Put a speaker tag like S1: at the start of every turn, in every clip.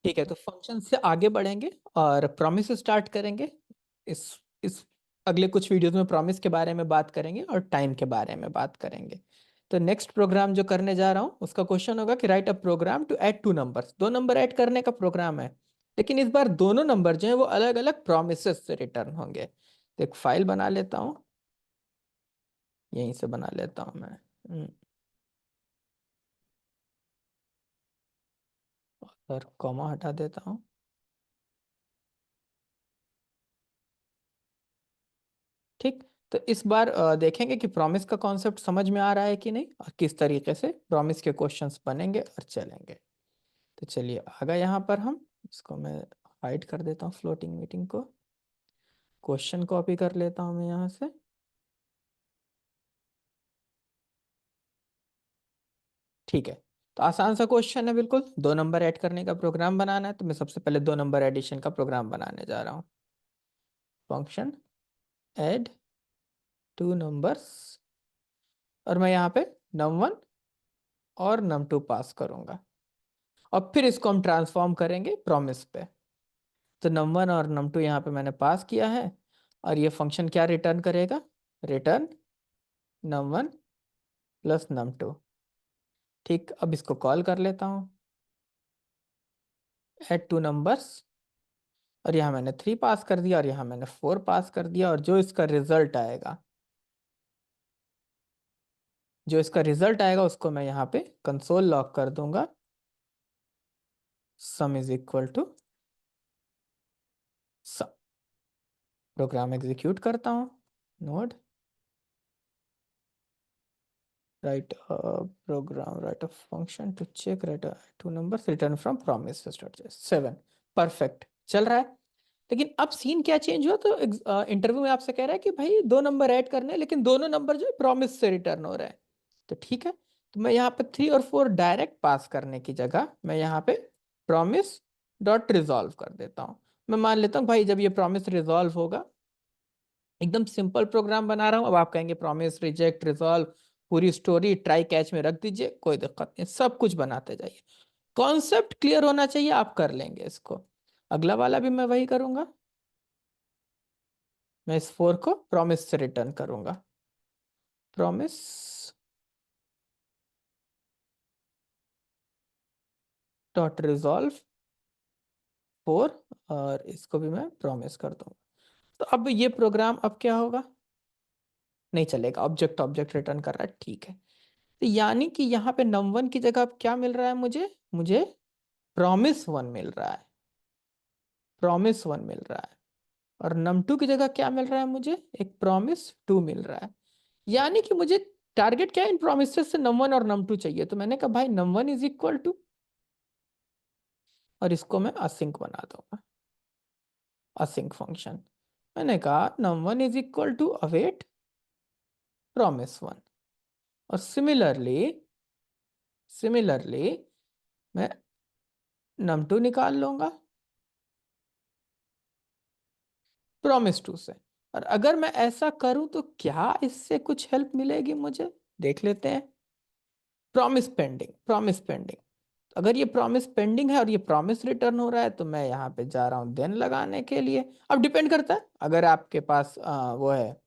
S1: ठीक है, तो फंक्शन से आगे बढ़ेंगे और प्रॉमिस स्टार्ट करेंगे। इस इस अगले कुछ वीडियोस में प्रॉमिस के बारे में बात करेंगे और टाइम के बारे में बात करेंगे। तो नेक्स्ट प्रोग्राम जो करने जा रहा हूँ उसका क्वेश्चन होगा कि write a program to add two numbers. दो नंबर ऐड करने का प्रोग्राम है, लेकिन इस बार दोनों नंबर जो है वो अलग अलग प्रोमिसेस से रिटर्न होंगे। तो एक फाइल बना लेता हूँ, यहीं से बना लेता हूँ मैं। और कॉमा हटा देता हूँ। ठीक। तो इस बार देखेंगे कि प्रॉमिस का कॉन्सेप्ट समझ में आ रहा है कि नहीं, और किस तरीके से प्रॉमिस के क्वेश्चंस बनेंगे और चलेंगे। तो चलिए आ गए यहाँ पर हम। इसको मैं हाइड कर देता हूँ, फ्लोटिंग मीटिंग को। क्वेश्चन कॉपी कर लेता हूँ मैं यहाँ से। ठीक है। तो आसान सा क्वेश्चन है बिल्कुल, दो नंबर ऐड करने का प्रोग्राम बनाना है। तो मैं सबसे पहले दो नंबर एडिशन का प्रोग्राम बनाने जा रहा हूँ। फंक्शन ऐड टू नंबर्स, और मैं यहाँ पे num1 और num2 पास करूंगा, और फिर इसको हम ट्रांसफॉर्म करेंगे प्रॉमिस पे। तो num1 और num2 यहाँ पे मैंने पास किया है, और ये फंक्शन क्या रिटर्न करेगा? Return num1 plus num2। ठीक, अब इसको कॉल कर लेता हूँ, ऐड टू नंबर्स, और यहाँ मैंने 3 पास कर दिया और यहाँ मैंने 4 पास कर दिया। और जो इसका रिजल्ट आएगा उसको मैं यहाँ पे कंसोल लॉग कर दूंगा। Sum is equal to sum. Program execute करता हूँ। Node write a program, write a function to check, write a two numbers, return from promise structure 7। Perfect चल रहा है। लेकिन अब सीन क्या चेंज हुआ? तो इंटरव्यू में आपसे कह रहा है कि भाई दो नंबर ऐड करने हैं, लेकिन दोनों नंबर जो है प्रॉमिस से रिटर्न हो रहा है। तो ठीक है, तो मैं यहाँ पे 3 और 4 डायरेक्ट पास करने की जगह मैं यहाँ पे प्रॉमिस डॉट रिजॉल्व कर देता हूँ। मैं मान लेता हूँ भाई जब ये प्रॉमिस रिजॉल्व होगा, एकदम सिंपल प्रोग्राम बना रहा हूं। अब आप कहेंगे प्रॉमिस, रिजेक्ट, रिजॉल्व, पूरी स्टोरी ट्राई कैच में रख दीजिए, कोई दिक्कत नहीं, सब कुछ बनाते जाइए। कॉन्सेप्ट क्लियर होना चाहिए, आप कर लेंगे इसको। अगला वाला भी मैं वही करूंगा। मैं इस 4 को प्रॉमिस से रिटर्न करूंगा। प्रॉमिस डॉट रिजॉल्व 4, और इसको भी मैं प्रॉमिस कर दूंगा। तो अब ये प्रोग्राम अब क्या होगा? नहीं चलेगा, ऑब्जेक्ट ऑब्जेक्ट रिटर्न कर रहा है, ठीक है। तो यानी कि यहाँ पे num1 की जगह अब क्या मिल रहा है मुझे? मुझे प्रॉमिस 1 मिल रहा है। प्रॉमिस 1 मिल रहा है। और num2 की जगह क्या मिल रहा है मुझे? एक प्रॉमिस 2 मिल रहा है। यानी कि मुझे टारगेट क्या है? इन प्रोमिस से num1 और num2 चाहिए। तो मैंने कहा भाई num1 इज इक्वल टू, और इसको मैं असिंक बना दूंगा, असिंक फंक्शन। मैंने कहा num1 is equal to await promise 1। और सिमिलरली मैं num2 निकाल लूंगा प्रॉमिस 2 से। और अगर मैं ऐसा करूं तो क्या इससे कुछ हेल्प मिलेगी मुझे? देख लेते हैं। Promise pending, promise pending. अगर ये प्रॉमिस पेंडिंग है और ये प्रॉमिस रिटर्न हो रहा है, तो मैं यहाँ पे जा रहा हूँ देन लगाने के लिए। अब डिपेंड करता है, अगर आपके पास वो है।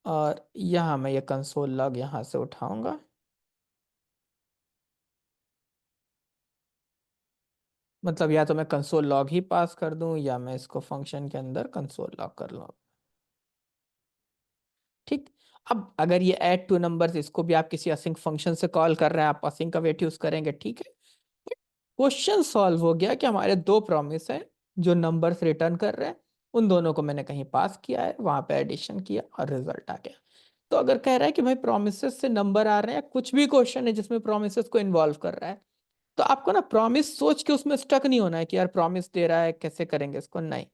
S1: और यहाँ मैं ये कंसोल लॉग यहाँ से उठाऊंगा। मतलब या तो मैं कंसोल लॉग ही पास कर दूं, या मैं इसको फंक्शन के अंदर कंसोल लॉग कर लूँ। ठीक। अब अगर ये ऐड टू नंबर्स, इसको भी आप किसी असिंक फंक्शन से कॉल कर रहे हैं, आप असिंक का वेट यूज करेंगे, ठीक है। क्वेश्चन सॉल्व हो गया कि हमारे दो प्रॉमिस हैं जो नंबर्स रिटर्न कर रहे हैं, उन दोनों को मैंने कहीं पास किया है, वहां पे एडिशन किया और रिजल्ट आ गया। तो अगर कह रहा है कि भाई प्रोमिसेस से नंबर आ रहे हैं, कुछ भी क्वेश्चन है जिसमें प्रोमिसेस को इन्वॉल्व कर रहा है, तो आपको ना प्रॉमिस सोच के उसमें स्टक नहीं होना है कि यार प्रॉमिस दे रहा है कैसे करेंगे इसको, नहीं।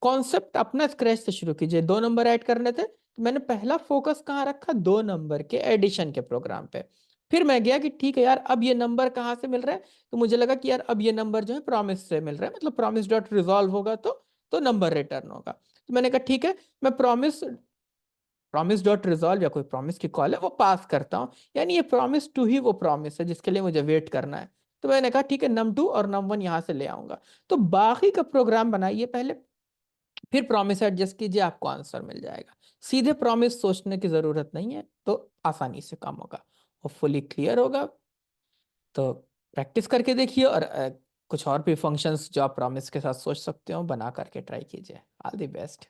S1: कॉन्सेप्ट अपना स्क्रैच से शुरू कीजिए। दो नंबर ऐड करने थे, तो मैंने पहला फोकस कहाँ रखा? दो नंबर के एडिशन के प्रोग्राम पे। फिर मैं गया कि ठीक है यार, अब ये नंबर कहाँ से मिल रहा है? तो मुझे लगा कि यार अब ये नंबर जो है प्रॉमिस से मिल रहा है, मतलब प्रॉमिस डॉट रिजॉल्व होगा तो नंबर रिटर्न होगा। तो मैंने कहा ठीक है, मैं प्रॉमिस प्रॉमिस डॉट रिजॉल्व या कोई प्रॉमिस की कॉल है वो पास करता हूँ। यानी ये प्रॉमिस टू ही वो प्रॉमिस है जिसके लिए मुझे वेट करना है। तो मैंने कहा ठीक है num2 और num1 यहां से ले आऊंगा। तो बाकी का प्रोग्राम बनाइए पहले, फिर प्रॉमिस एडजस्ट कीजिए, आपको आंसर मिल जाएगा। सीधे प्रॉमिस सोचने की जरूरत नहीं है, तो आसानी से काम होगा, होपफुली क्लियर होगा। तो प्रैक्टिस करके देखिए, और कुछ और भी फंक्शंस जो आप प्रॉमिस के साथ सोच सकते हो बना करके ट्राई कीजिए। All the best.